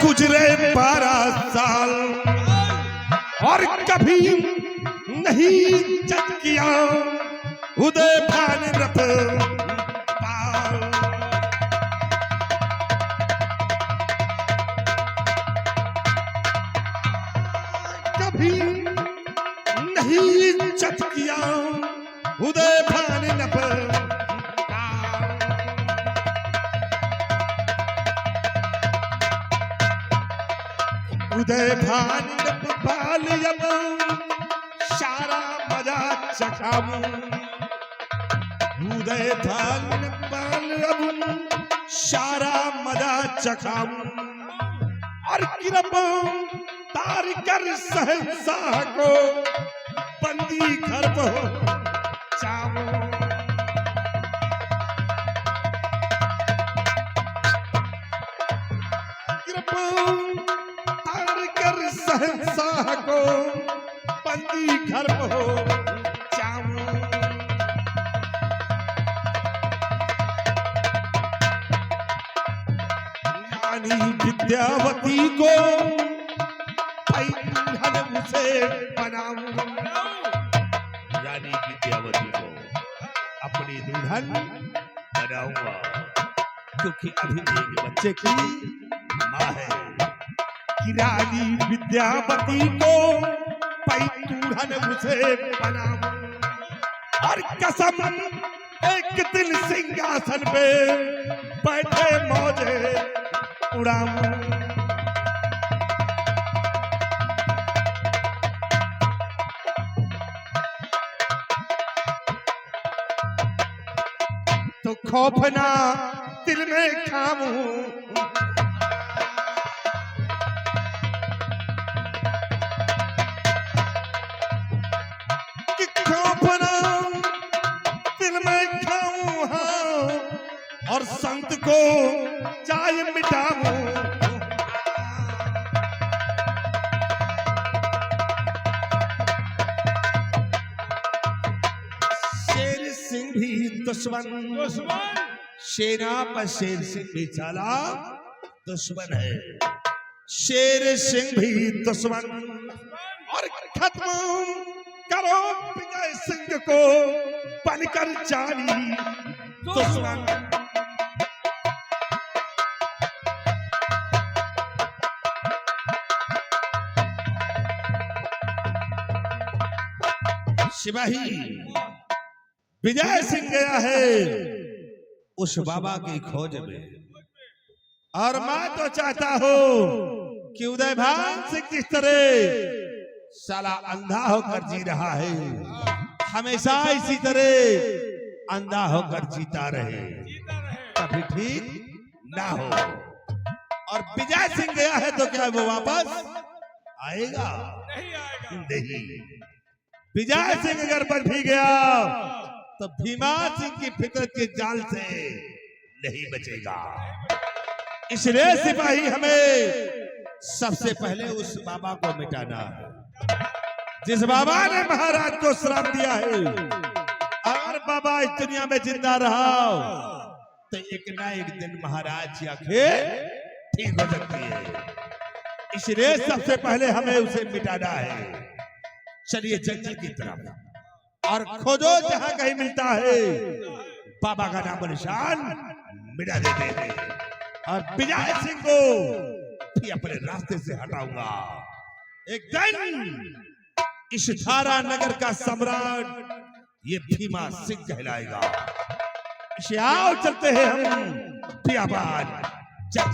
गुजरे 12 साल और कभी नहीं जज किया उदय भान रथ पाल। कभी नहीं जज किया उदय भान रथ उदय भान पाल जब सारा मजा चखाऊं। उदय भान पाल अब सारा मजा चखाऊं और किरपा तार कर सहनशाह को बंदी घर पर चाऊं। किरपा सहनशाह को बंदी घर हो जाऊं। रानी विद्यावती को दुल्हन उसे बनाऊं। रानी विद्यावती को अपनी दुल्हन बनाऊंगा क्योंकि अभी एक बच्चे की माँ है। रानी विद्यावती को दुल्हन उसे बनाऊं और कसम एक दिन सिंहासन पे बैठे मौजे उड़ाऊं। तो खौफना दिल में खाऊं और संत को चाय मिटाऊं। शेर सिंह भी दुश्मन सेना पर शेर सिंह भी चला दुश्मन है। शेर सिंह भी दुश्मन और खत्म करो विजय सिंह को बनकर जानी दुश्मन। सिपाही विजय सिंह गया है उस बाबा की खोज में और मैं तो चाहता हूं कि उदय भान सिंह जिस तरह साला अंधा होकर जी रहा है हमेशा इसी तरह अंधा होकर जीता रहे कभी ठीक ना हो। और विजय सिंह गया है तो क्या वो वापस आएगा? नहीं। विजय सिंह अगर बच भी गया तो भीमा सिंह की फितरत के जाल से नहीं बचेगा। इसलिए सिपाही हमें सबसे पहले उस बाबा को मिटाना है जिस बाबा ने महाराज को श्राप दिया है। अगर बाबा इस दुनिया में जिंदा रहा तो एक ना एक दिन महाराज की आंखें ठीक हो सकती है। इसलिए सबसे पहले हमें उसे मिटाना है। चलिए जंगल की तरफ और खोजो जहां कहीं मिलता है बाबा का नाम निशान मिटा देते हैं और विजय सिंह को भी अपने रास्ते से हटाऊंगा। एक दिन इस धारा नगर का सम्राट ये भीमा सिंह कहलाएगा। इसे आओ चलते हैं हम बियाबान। चल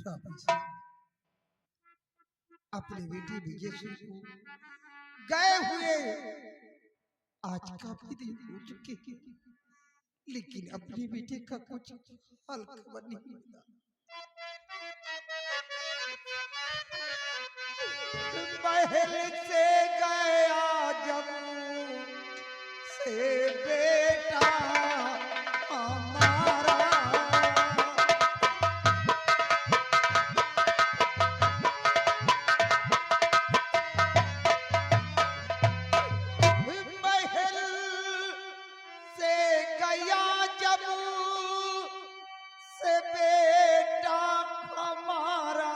राम जी, अपने बेटे विजय सिंह को गए हुए आज काफी दिन हो चुके हैं, लेकिन अपने बेटे का कुछ हाल खबर नहीं मिला। महल से गया जब से बेटा हमारा, महल से गया जब से बेटा हमारा,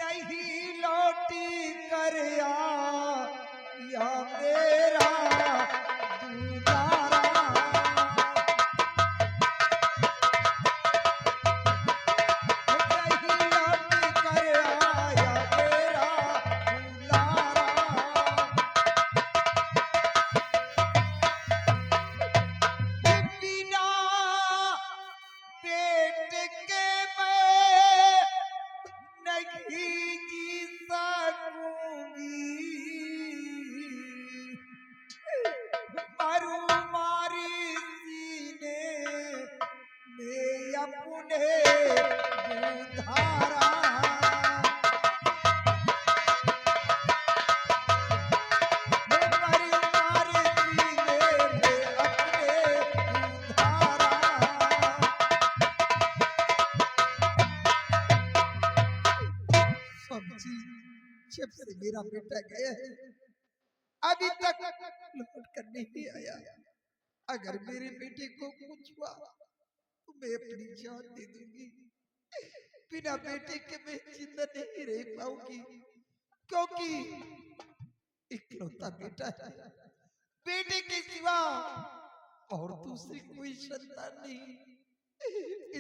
नहीं लौटी कर या मेरा दुलारा, नहीं लौटी कर या मेरा दुलारा। बिना बेटे के मैं नहीं जी सकूंगी, मारू मारी सीने में अपने दुधारा, मारी मारी सीने में अपने दुधारा। सब्जी जब से मेरा बेटा गया है अभी तक लौट कर नहीं आया। अगर मेरे बेटे को कुछ हुआ तो मैं अपनी जान दे दूंगी। बिना बेटे के मैं जिंदा नहीं रह पाऊंगी, क्योंकि इकलौता बेटा है। बेटे के सिवा और दूसरी कोई संतान नहीं।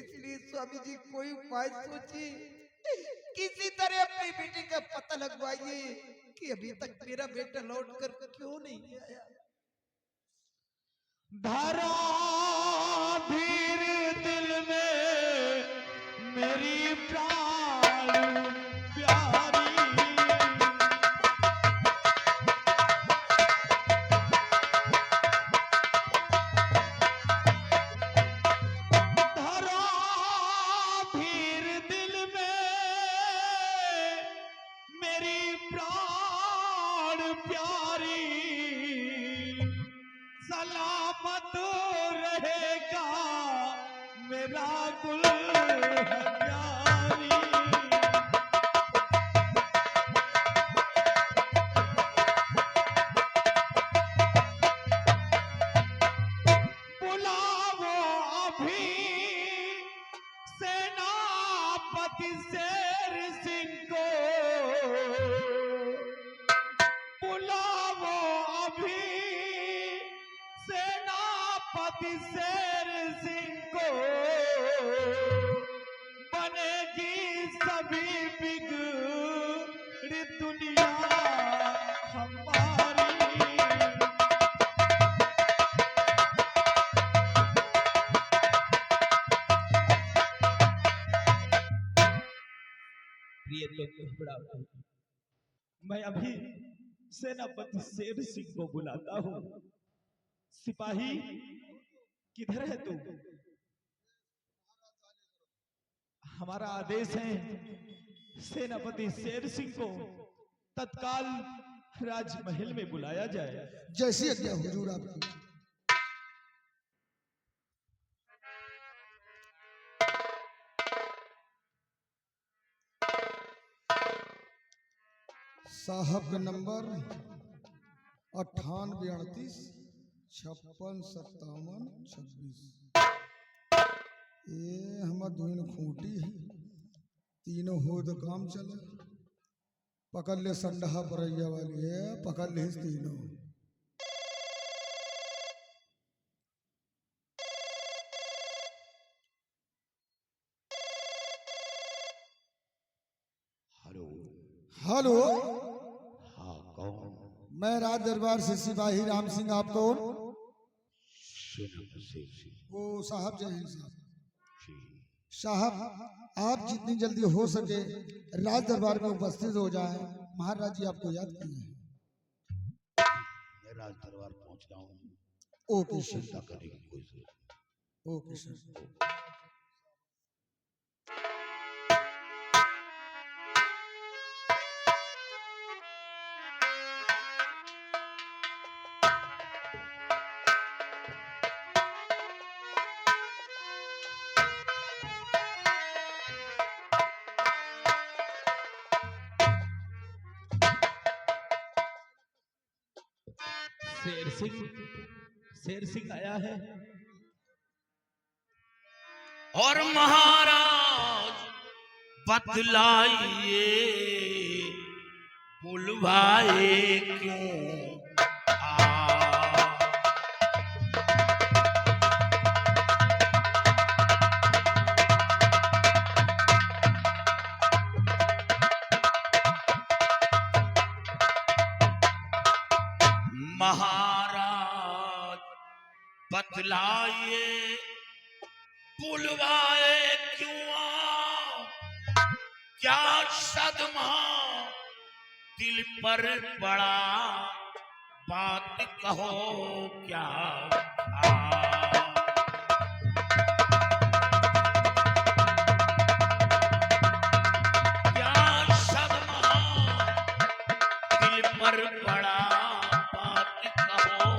इसलिए स्वामी जी कोई उपाय सोचिए, किसी तरह अपनी बेटी का पता लगवाइए कि अभी तक मेरा बेटा लौट कर क्यों नहीं आया। धरा धीर दिल में मेरी प्राण प्यारी, धरा धीर दिल में मेरी प्राण प्यारी, सलामत रहेगा मेरा दुल्हनियारी। बुलाओ अभी सेनापति शेर सिंह को, बुलाओ अभी सेनापति शेर सिंह को, बनेगी सभी बिगड़ी दुनिया हमारी। प्रिय लोग घबराओ, मैं अभी सेनापति शेर सिंह को बुलाता हूँ। सिपाही किधर है तू? हमारा आदेश है सेनापति शेर सिंह को तत्काल राजमहल में बुलाया जाए। जैसी आज्ञा हुजूर आपकी। साहब का नंबर 98 38 56 57 26। ये हमार धुन खूंटी है, तीनों हो तो काम चले। पकड़ ले संडहा बरैया वाली है, पकड़ ले तीनों। हेलो हेलो, हाँ कौन? मैं राज दरबार से सिपाही राम सिंह। आप कौन? सेनापति शेर सिंह। वो साहब जय हिंद साहब। साहब आप जितनी जल्दी हो सके राज दरबार में उपस्थित हो जाएं। महाराज जी आपको याद किए हैं। मैं राज दरबार पहुंच रहा हूँ। Okay sir. चिंता करने की कोई जरूरत ओके सर। शेर सिंह आया है और महाराज बतलाइए बुलवाए क्यों महाराज बतलाइए बुलवाए क्यों क्या सदमा दिल पर पड़ा बात कहो क्या क्या सदमा दिल पर पड़ा बात कहो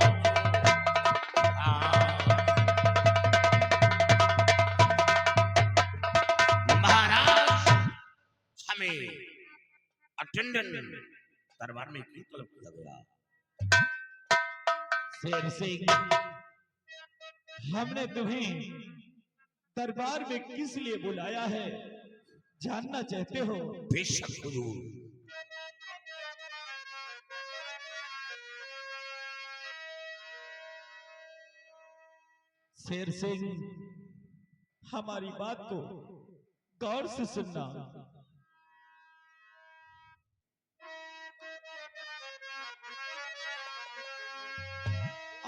अटेंडेंट दरबार में क्यों तलब किया गया? शेर सिंह, हमने तुम्हें दरबार में किस लिए बुलाया है जानना चाहते हो? बेशक हुजूर। शेर सिंह, हमारी बात को गौर से सुनना।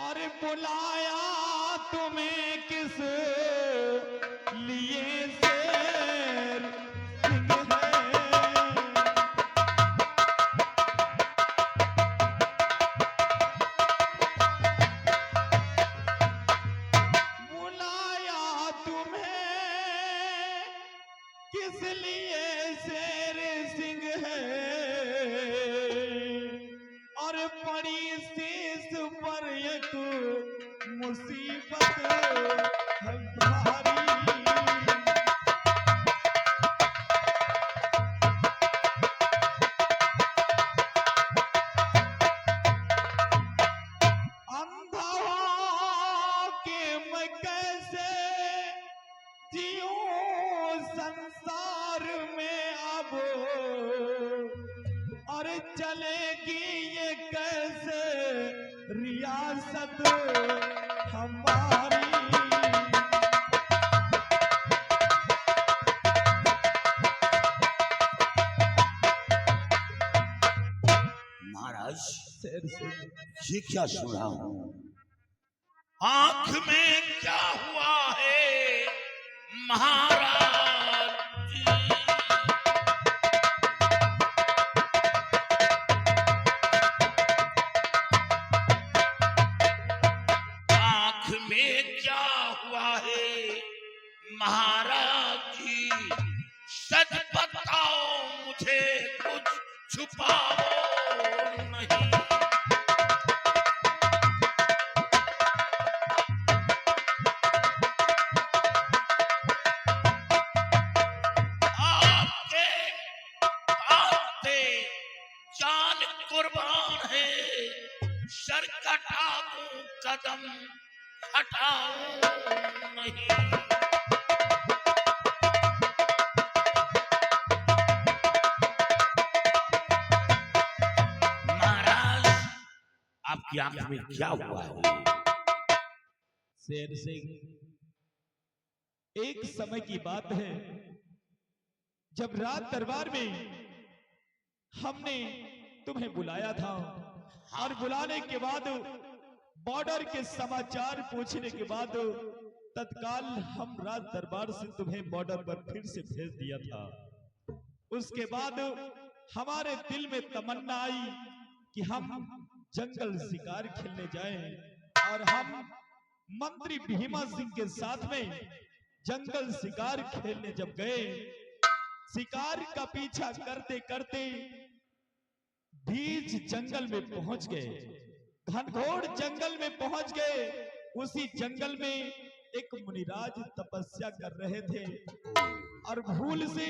अरे बुलाया तुम्हें किस लिए शेर सिंह है? बुलाया तुम्हें किस लिए शेर सिंह है? और पड़ी शीश पर एक मुसीबत है भारी। अंधा के मैं कैसे जियूं संसार में अब, और चलेगी ये कैसे रियासत हमारी। महाराज शेर सिंह, ये क्या सुन रहा हूं? आंख में क्या हुआ है महाराज जी? आंख में क्या हुआ है महाराज जी? सच बताओ मुझे, कुछ छुपाओ नहीं। आपके आपसे जान कुर्बान है, सर कटा दूं कदम हटाऊं नहीं। महाराज आपकी आंख में क्या हुआ है? शेर सिंह, एक समय की बात है जब रात दरबार में हमने तुम्हें बुलाया था, और बुलाने के बाद बॉर्डर के समाचार पूछने के बाद तत्काल हम राज दरबार से तुम्हें बॉर्डर पर फिर से भेज दिया था। उसके बाद हमारे दिल में तमन्ना आई कि हम जंगल शिकार खेलने जाएं और हम मंत्री भीमा सिंह के साथ में जंगल शिकार खेलने जब गए, शिकार का पीछा करते करते बीच जंगल में पहुंच गए, घनघोर जंगल में पहुंच गए। उसी जंगल में एक मुनिराज तपस्या कर रहे थे और भूल से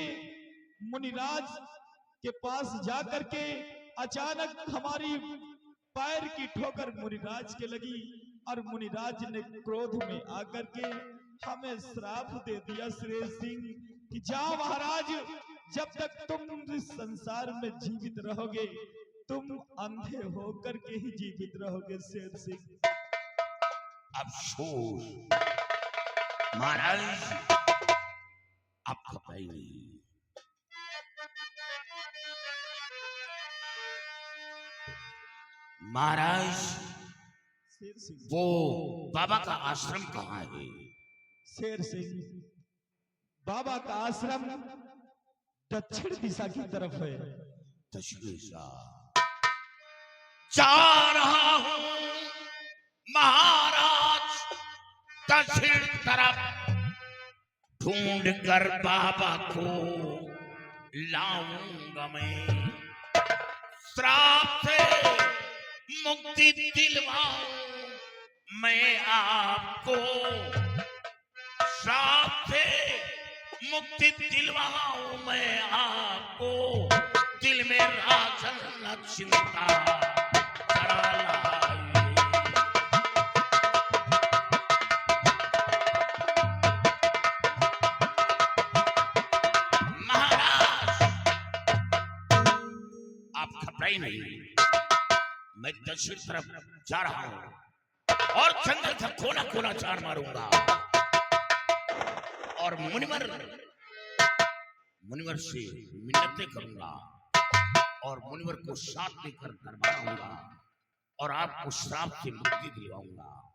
मुनिराज के पास जाकर के अचानक हमारी पैर की ठोकर मुनिराज के लगी और मुनिराज ने क्रोध में आकर के हमें श्राप दे दिया शेर सिंह कि जाओ महाराज, जब तक तुम इस संसार में जीवित रहोगे तुम अंधे होकर के ही जीवित रहोगे शेर सिंह। अफसोस महाराज, आपका भाई नहीं। महाराज, शेर सिंह, वो बाबा का आश्रम कहाँ है? शेर सिंह, बाबा का आश्रम दक्षिण दिशा की तरफ है। दक्षिण दिशा जा रहा हूं महाराज, दक्षिण तरफ ढूंढ कर बाबा को लाऊंगा मैं, श्राप से मुक्ति दिलवाऊं मैं आपको, श्राप से मुक्ति दिलवाऊं मैं आपको, दिल में राजन न चिंता करा लाई। महाराज, आप घबराइए नहीं, मैं दक्षिण तरफ जा रहा हूं और जंगल का कोना कोना चार मारूंगा और मुनिवर से मिन्नतें करूंगा और मुनिवर को साथ लेकर दरबार आऊंगा और आपको श्राप से मुक्ति दिलवाऊंगा।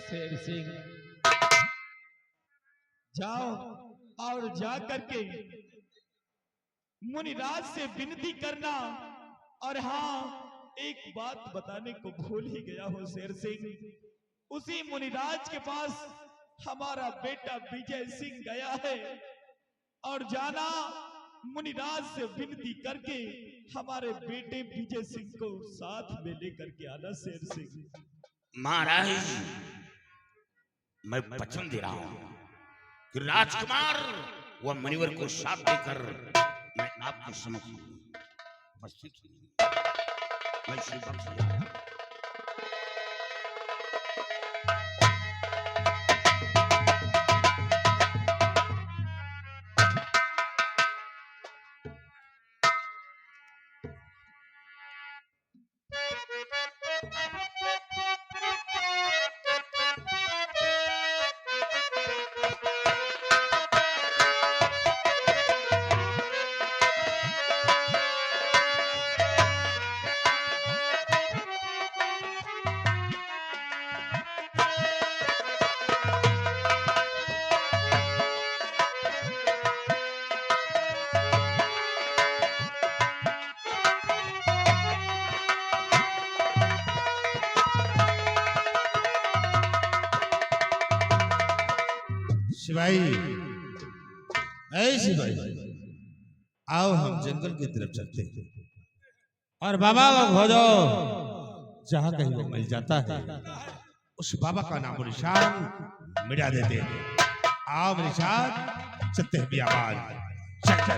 शेर सिंह, जाओ और जा करके मुनिराज से विनती करना। और हाँ, एक बात बताने को भूल ही गया हूं शेर सिंह, उसी मुनिराज के पास हमारा बेटा विजय सिंह गया है और जाना मुनिराज से विनती करके हमारे बेटे विजय सिंह को साथ में लेकर के आना शेर सिंह। महाराज, मैं वचन दे रहा हूं कि राजकुमार व मुनिवर को साथ देकर मैं आपके समक्ष उपस्थित हूं। मैं श्री बख्श शिवाई, ऐ शिवाई, आओ हम जंगल की तरफ चलते हैं और बाबा को खोजो, जहां कहीं वो मिल जाता है उस बाबा का नाम निशान मिटा देते हैं। आओ मेरे साथ चलते हैं बियाबान। चल चल।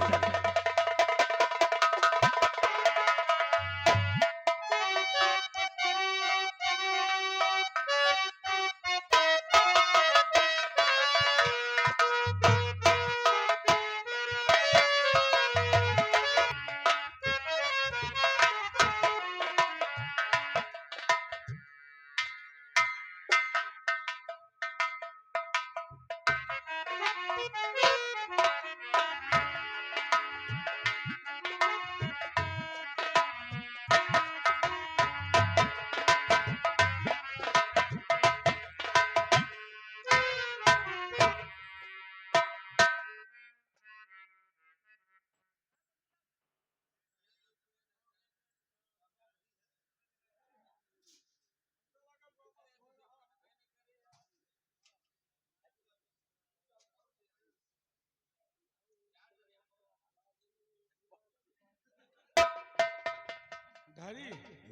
धारी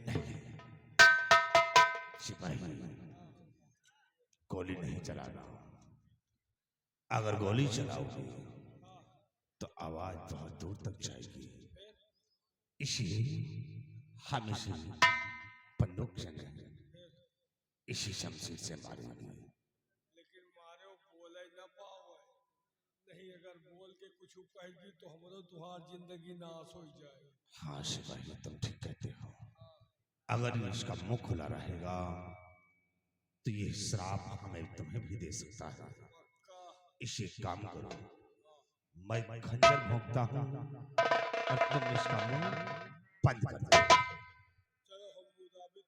नहीं सिपाही, गोली नहीं चलाना। अगर गोली चलाओगे तो आवाज बहुत दूर तक जाएगी, इसलिए हम इसे बंदूक से नहीं, इसी शमशीर से मारेंगे। लेकिन मारे बोले न पावे, नहीं अगर बोल के कुछ कह दी तो हमरो तुहार जिंदगी नाश हो जाए। हाँ सिपाही, तुम ठीक कहते हो। अगर इसका मुंह खुला रहेगा तो ये श्राप हमें तुम्हें भी दे सकता है। इसे काम करो, मैं खंजर भोंकता हूँ और तुम इसका मुंह बंद कर दो। चलो हम मुताबिक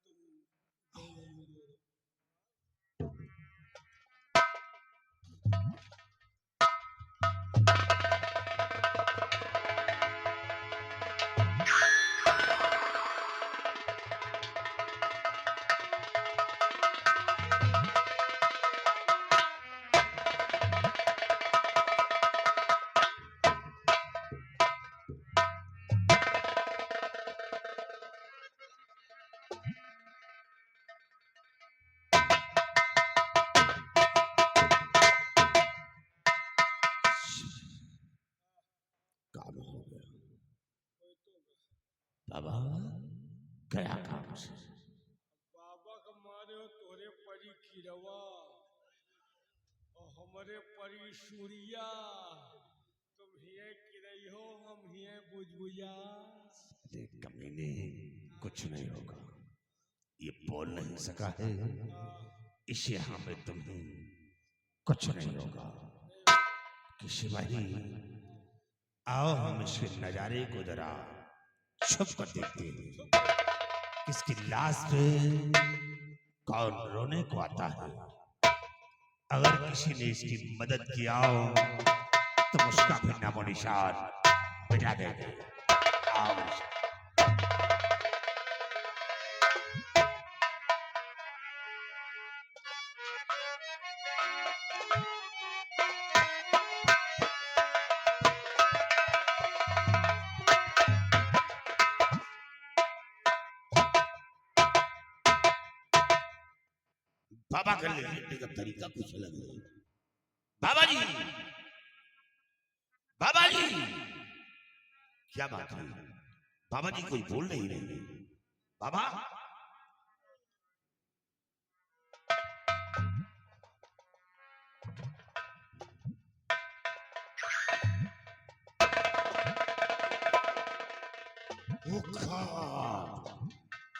काम हो गया बाबा, गया काम से। बाबा का मारे हो तोरे परी खिरवा और हमारे परी सूर्या, तुम हिये किरई हो, हम हिये बुझबुझा। अरे कमीने, कुछ नहीं होगा। ये बोल नहीं सका है, इसे हमें तुम्हें कुछ नहीं होगा। कि सिपाही, आओ हम इसके नजारे को जरा छुप कर देखते हैं। इसकी लाश पे कौन रोने को आता है। अगर किसी ने इसकी मदद किया हो तो उसका भी नामो निशान मिटा देंगे। आओ। बाबा का लेने का तरीका कुछ अलग है। बाबा जी, बाबा जी, क्या बात है? बाबा जी कोई बोल नहीं रहे। बाबा,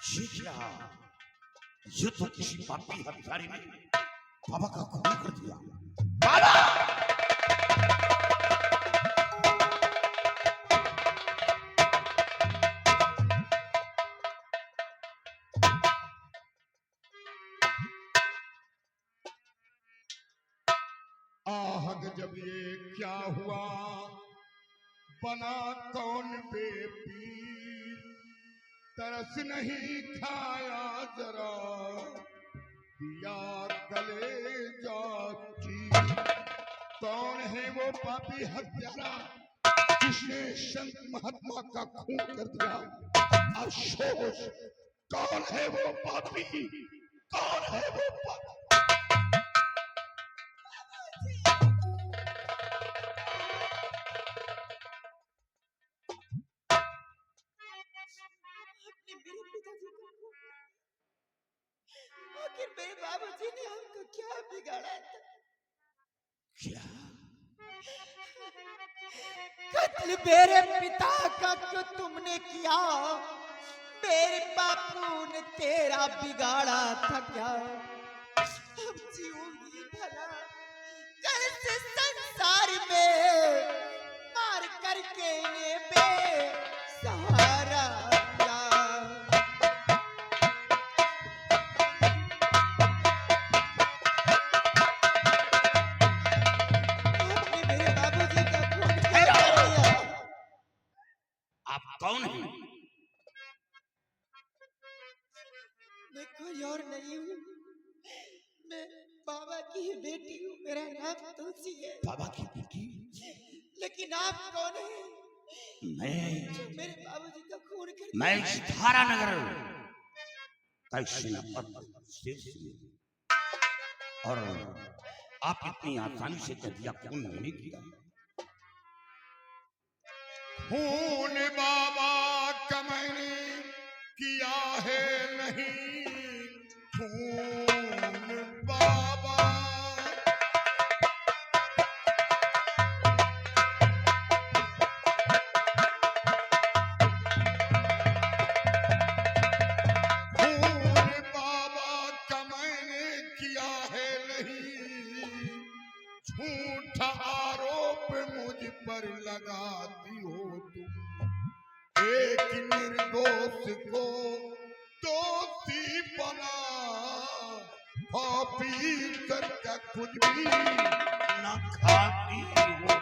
ये क्या? ये तो किसी पापी हत्यारे ने बाबा का खून कर दिया। बाबा! आहग जब ये क्या हुआ, बना कौन बेपीर, तरस नहीं खाया जरा, दिया गले जाती। कौन है वो पापी हत्यारा जिसने संत महात्मा का खून कर दिया? अफसोस, कौन है वो पापी? कौन है वो पापी? आखिर मेरे बाबूजी ने हमको क्या बिगाड़ा था? क्या? कत्ल मेरे पिता का क्यों तुमने किया? मेरे बापू ने तेरा बिगाड़ा था क्या? अब जीऊंगी भला कैसे संसार में, मार करके ये बेसहारा क्या? आपने मेरे बाबूजी का खून क्यों कर दिया? आप कौन हैं? मैं कोई और नहीं हूँ, मैं बाबा की ही बेटी हूँ। मेरा नाम तुलसी है। बाबा की बेटी? लेकिन आप कौन हैं? मेरे बाबूजी का खून कर दिया। मैं इस धारा नगर का सेनापति शेर सिंह और आप इतनी आसानी से कह दिया खून नहीं किया। खून बाबा का मैंने किया है नहीं, खून बाबा झूठा आरोप मुझ पर लगाती हो तुम, एक निर्दोष को दोषी बना पापी करके खुद भी न खाती हो।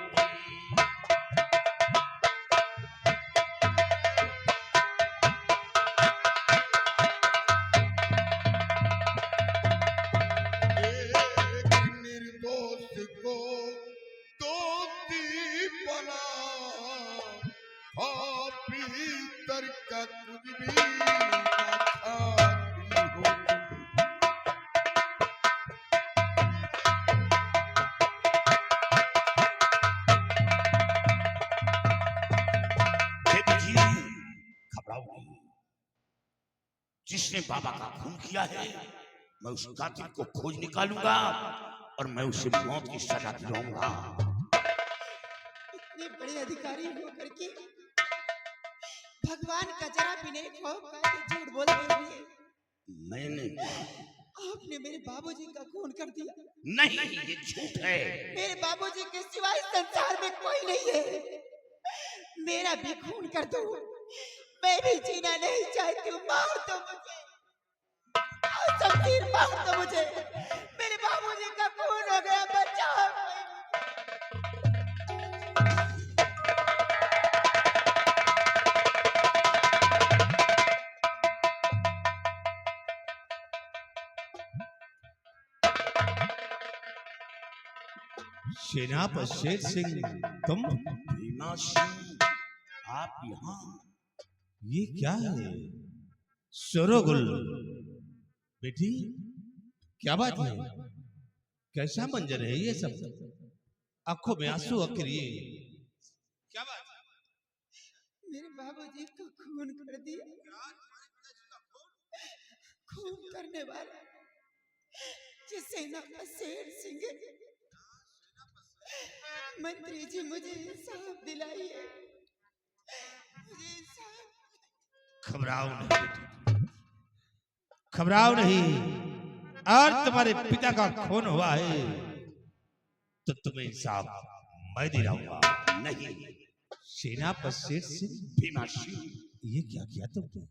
जिसने बाबा का खून किया है मैं उस कातिल को खोज निकालूंगा और मैं उसे मौत की सजा दिलाऊंगा। इतने बड़े अधिकारी होकर के भगवान का जरा भी नहीं खौफ का झूठ बोल रहे हैं। मैंने आपने मेरे बाबूजी का खून कर दिया। नहीं, ये झूठ है। मेरे बाबूजी के सिवाय संसार में कोई नहीं है। मेरा भी खून कर दो, मैं भी जीना नहीं चाहती हूँ। मार दो मुझे, शमशीर मार दो मुझे। मेरे बाबूजी का खून हो गया, बचाओ। सेनापति शेर सिंह, तुम? भीमा सिंह, आप यहाँ? ये क्या है? शोरोगुल बेटी, क्या बात है? कैसा मंजर है ये सब? आंखों में आंसू आखिर ये क्या बात है? मेरे बाबूजी का खून कर दिया। खून करने वाला जिसे नाम शेर सिंह है। मंत्री जी मुझे इंसाफ दिलाइए, मुझे इंसाफ। घबराओ नहीं बेटी, घबराओ नहीं। और तुम्हारे पिता का खून हुआ है तो तुम्हें इंसाफ मैं दिलाऊंगा। नहीं, सेनापति शेर सिंह, भीमा सिंह, ये क्या किया तुमने?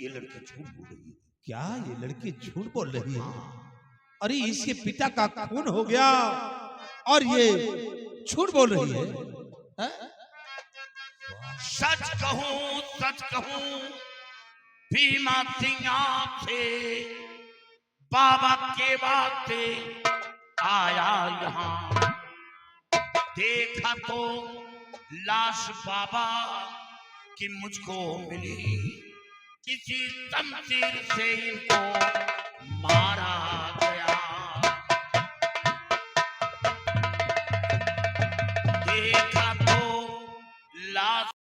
ये लड़की झूठ बोल रही है। क्या ये लड़की झूठ बोल रही है? अरे इसके पिता का खून हो गया और ये झूठ बोल रही है? सच कहूं भीमा सिंह आपसे बाबा के वास्ते आया यहाँ। देखा तो लाश बाबा की मुझको मिली, किसी शमशीर से इनको मारा